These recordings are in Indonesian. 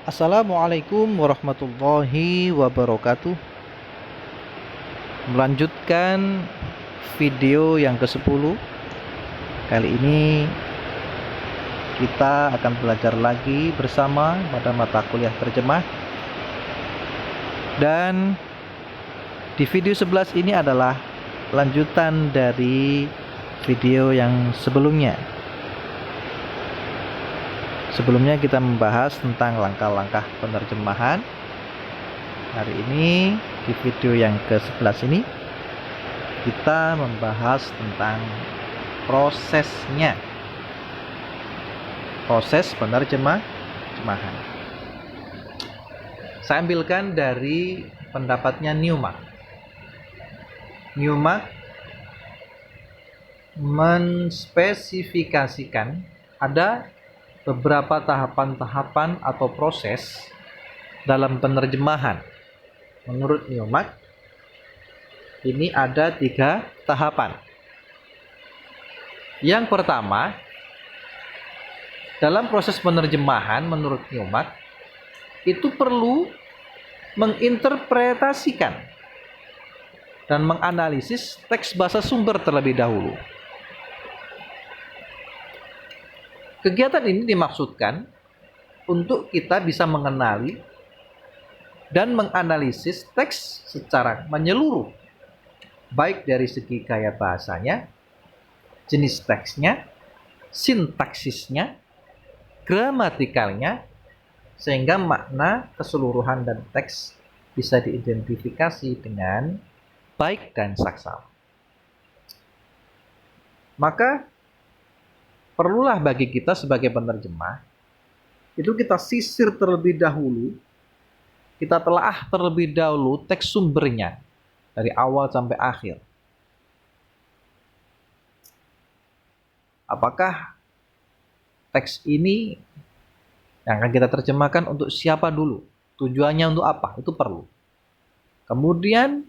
Assalamualaikum warahmatullahi wabarakatuh. Melanjutkan video yang ke-10. Kali ini kita akan belajar lagi bersama pada mata kuliah terjemah. Dan di video 11 ini adalah lanjutan dari video yang sebelumnya. Sebelumnya kita membahas tentang langkah-langkah penerjemahan. Hari ini di video yang ke-11 ini kita membahas tentang prosesnya, proses penerjemahan. Saya ambilkan dari pendapatnya Newmark. Newmark menspesifikasikan ada beberapa tahapan-tahapan atau proses dalam penerjemahan. Menurut Newmark, ini ada 3 tahapan. Yang pertama, dalam proses penerjemahan menurut Newmark, itu perlu menginterpretasikan dan menganalisis teks bahasa sumber terlebih dahulu. Kegiatan ini dimaksudkan untuk kita bisa mengenali dan menganalisis teks secara menyeluruh, baik dari segi gaya bahasanya, jenis teksnya, sintaksisnya, gramatikalnya, sehingga makna keseluruhan dan teks bisa diidentifikasi dengan baik dan saksama. Maka perlulah bagi kita sebagai penerjemah itu kita sisir terlebih dahulu, kita telaah terlebih dahulu teks sumbernya dari awal sampai akhir. Apakah teks ini yang akan kita terjemahkan untuk siapa dulu? Tujuannya untuk apa? Itu perlu. Kemudian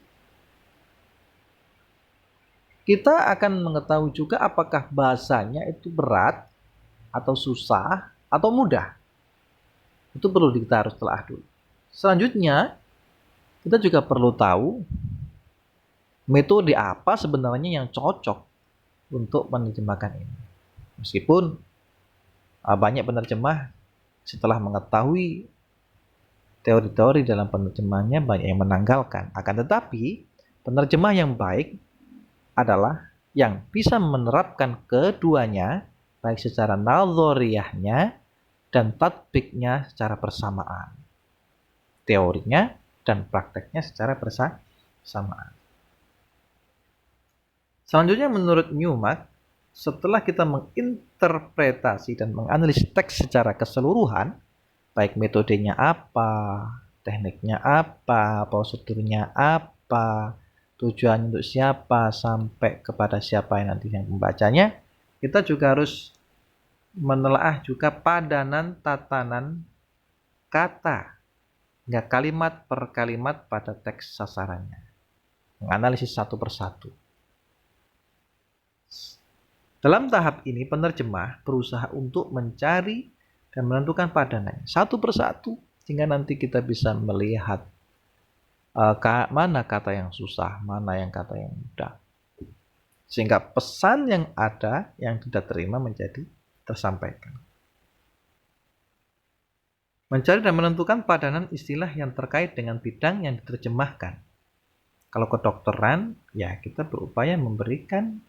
kita akan mengetahui juga apakah bahasanya itu berat atau susah atau mudah. Itu perlu kita harus telah dulu. Selanjutnya, kita juga perlu tahu metode apa sebenarnya yang cocok untuk menerjemahkan ini. Meskipun banyak penerjemah setelah mengetahui teori-teori dalam penerjemahannya banyak yang menanggalkan. Akan tetapi, penerjemah yang baik adalah yang bisa menerapkan keduanya, baik secara nazoriyahnya dan tatbiknya secara bersamaan. Teorinya dan prakteknya secara bersamaan. Selanjutnya menurut Newmark, setelah kita menginterpretasi dan menganalisis teks secara keseluruhan, baik metodenya apa, tekniknya apa, prosedurnya apa, tujuannya untuk siapa, sampai kepada siapa yang nanti yang membacanya, kita juga harus menelaah juga padanan tatanan kata, hingga kalimat per kalimat pada teks sasarannya. Menganalisis satu persatu. Dalam tahap ini, penerjemah berusaha untuk mencari dan menentukan padanannya satu persatu, sehingga nanti kita bisa melihat mana kata yang susah, mana yang kata yang mudah. Sehingga pesan yang ada, yang kita terima menjadi tersampaikan. Mencari dan menentukan padanan istilah yang terkait dengan bidang yang diterjemahkan. Kalau kedokteran, ya kita berupaya memberikan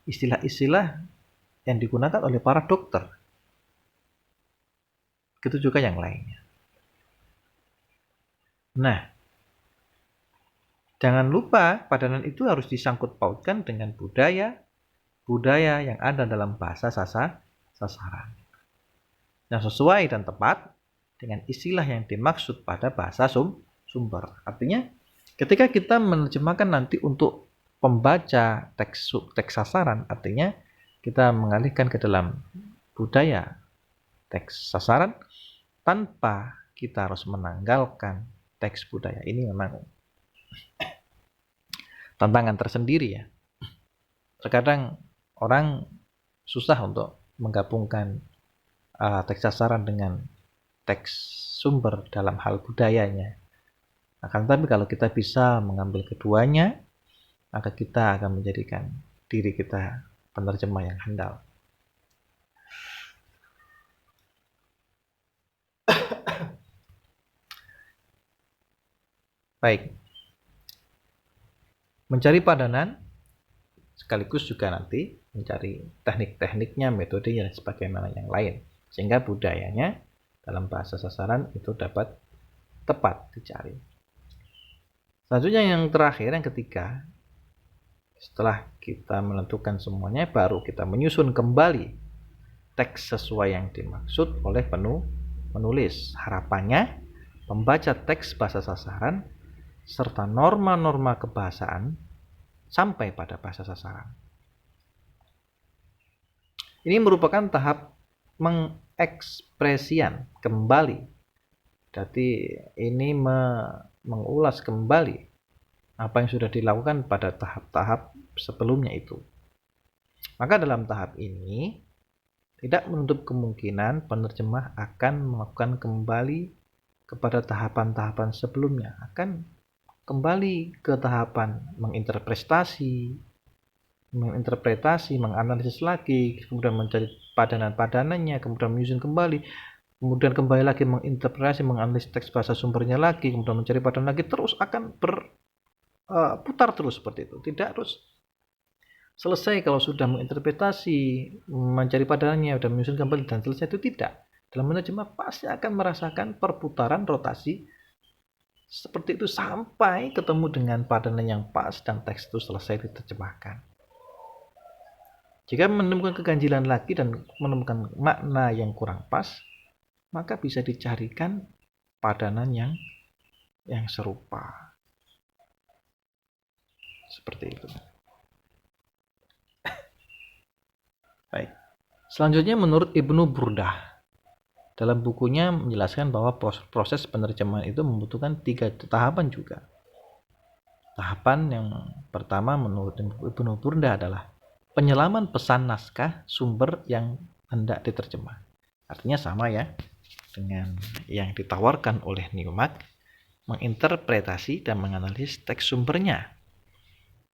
istilah-istilah yang digunakan oleh para dokter. Begitu juga yang lainnya. Nah, jangan lupa padanan itu harus disangkut pautkan dengan budaya yang ada dalam bahasa sasaran. Yang sesuai dan tepat dengan istilah yang dimaksud pada bahasa sumber. Artinya, ketika kita menerjemahkan nanti untuk pembaca teks sasaran, artinya kita mengalihkan ke dalam budaya teks sasaran tanpa kita harus menanggalkan teks budaya. Ini memang tantangan tersendiri ya. Terkadang orang susah untuk menggabungkan teks sasaran dengan teks sumber dalam hal budayanya. Akan tetapi kalau kita bisa mengambil keduanya, maka kita akan menjadikan diri kita penerjemah yang handal. Baik. Mencari padanan sekaligus juga nanti mencari teknik-tekniknya, metodenya, dan sebagaimana yang lain. Sehingga budayanya dalam bahasa sasaran itu dapat tepat dicari. Selanjutnya yang terakhir, yang ketiga, setelah kita menentukan semuanya, baru kita menyusun kembali teks sesuai yang dimaksud oleh penulis. Harapannya, pembaca teks bahasa sasaran serta norma-norma kebahasaan sampai pada bahasa sasaran. Ini merupakan tahap mengekspresian kembali. Jadi ini mengulas kembali apa yang sudah dilakukan pada tahap-tahap sebelumnya itu. Maka dalam tahap ini tidak menutup kemungkinan penerjemah akan melakukan kembali kepada tahapan-tahapan sebelumnya, akan kembali ke tahapan menginterpretasi, menganalisis lagi, kemudian mencari padanan-padanannya, kemudian menyusun kembali, kemudian kembali lagi menginterpretasi, menganalisis teks bahasa sumbernya lagi, kemudian mencari padanan lagi, terus akan berputar terus seperti itu. Tidak terus selesai kalau sudah menginterpretasi, mencari padanannya, sudah menyusun kembali dan selesai, itu tidak. Dalam menerjemah pasti akan merasakan perputaran rotasi seperti itu sampai ketemu dengan padanan yang pas dan teks itu selesai diterjemahkan. Jika menemukan keganjilan lagi dan menemukan makna yang kurang pas, maka bisa dicarikan padanan yang serupa. Seperti itu. Baik. Selanjutnya menurut Ibnu Burdah, dalam bukunya menjelaskan bahwa proses penerjemahan itu membutuhkan 3 tahapan juga. Tahapan yang pertama menurut Ibnu Burdah adalah penyelaman pesan naskah sumber yang hendak diterjemah. Artinya sama ya dengan yang ditawarkan oleh Newmark, menginterpretasi dan menganalisis teks sumbernya.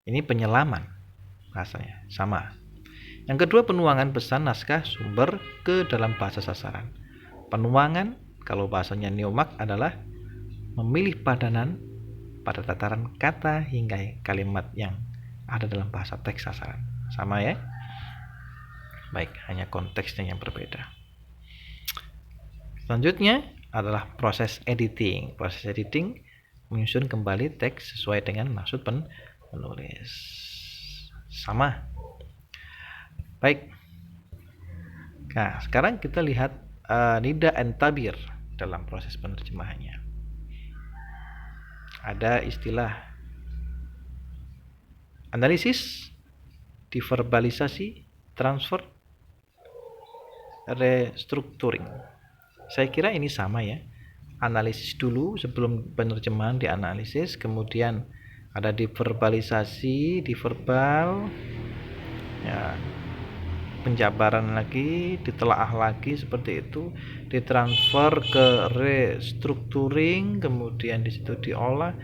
Ini penyelaman bahasanya, sama. Yang kedua, penuangan pesan naskah sumber ke dalam bahasa sasaran. Penuangan, kalau bahasanya Newmark, adalah memilih padanan pada tataran kata hingga kalimat yang ada dalam bahasa teks sasaran. Sama ya? Baik, hanya konteksnya yang berbeda. Selanjutnya adalah proses editing. Proses editing menyusun kembali teks sesuai dengan maksud penulis. Sama. Baik. Nah, sekarang kita lihat nida and tabir dalam proses penerjemahannya. Ada istilah analisis, diverbalisasi, transfer, restructuring. Saya kira ini sama ya. Analisis dulu sebelum penerjemahan dianalisis, kemudian ada diverbalisasi, diverbal, ya, penjabaran lagi, ditelaah lagi seperti itu, ditransfer ke restructuring, kemudian di situ diolah,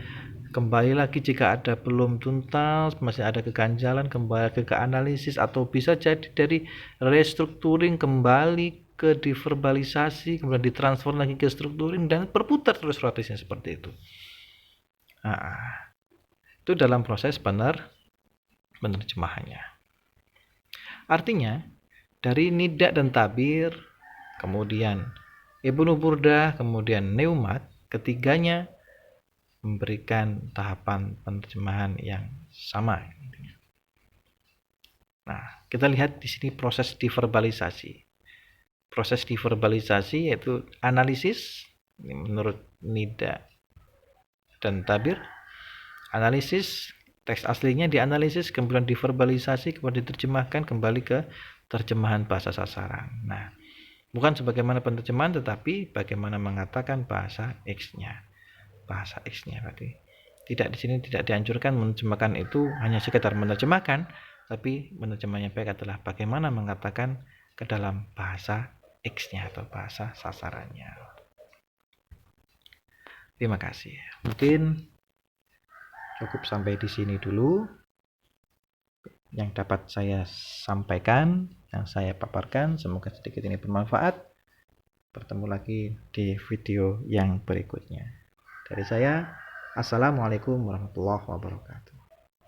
kembali lagi jika ada belum tuntas, masih ada keganjalan, kembali ke analisis, atau bisa jadi dari restructuring kembali ke diverbalisasi, kemudian ditransfer lagi ke structuring, dan berputar terus prosesnya seperti itu. Nah, itu dalam proses penerjemahannya. Artinya dari nida dan tabir, kemudian Ibnu Burdah, kemudian Newmark, ketiganya memberikan tahapan penerjemahan yang sama. Nah, kita lihat di sini proses diverbalisasi. Proses diverbalisasi yaitu analisis, ini menurut nida dan tabir. Analisis, teks aslinya dianalisis, kemudian diverbalisasi, kemudian diterjemahkan kembali ke terjemahan bahasa sasaran. Nah, bukan sebagaimana penerjemahan, tetapi bagaimana mengatakan bahasa X-nya. Bahasa X-nya berarti tidak, di sini tidak dianjurkan menerjemahkan itu hanya sekedar menerjemahkan, tapi menerjemahnya baik adalah bagaimana mengatakan ke dalam bahasa X-nya atau bahasa sasarannya. Terima kasih. Mungkin cukup sampai di sini dulu yang dapat saya sampaikan, yang saya paparkan. Semoga sedikit ini bermanfaat. Bertemu lagi di video yang berikutnya. Dari saya, Assalamualaikum warahmatullahi wabarakatuh.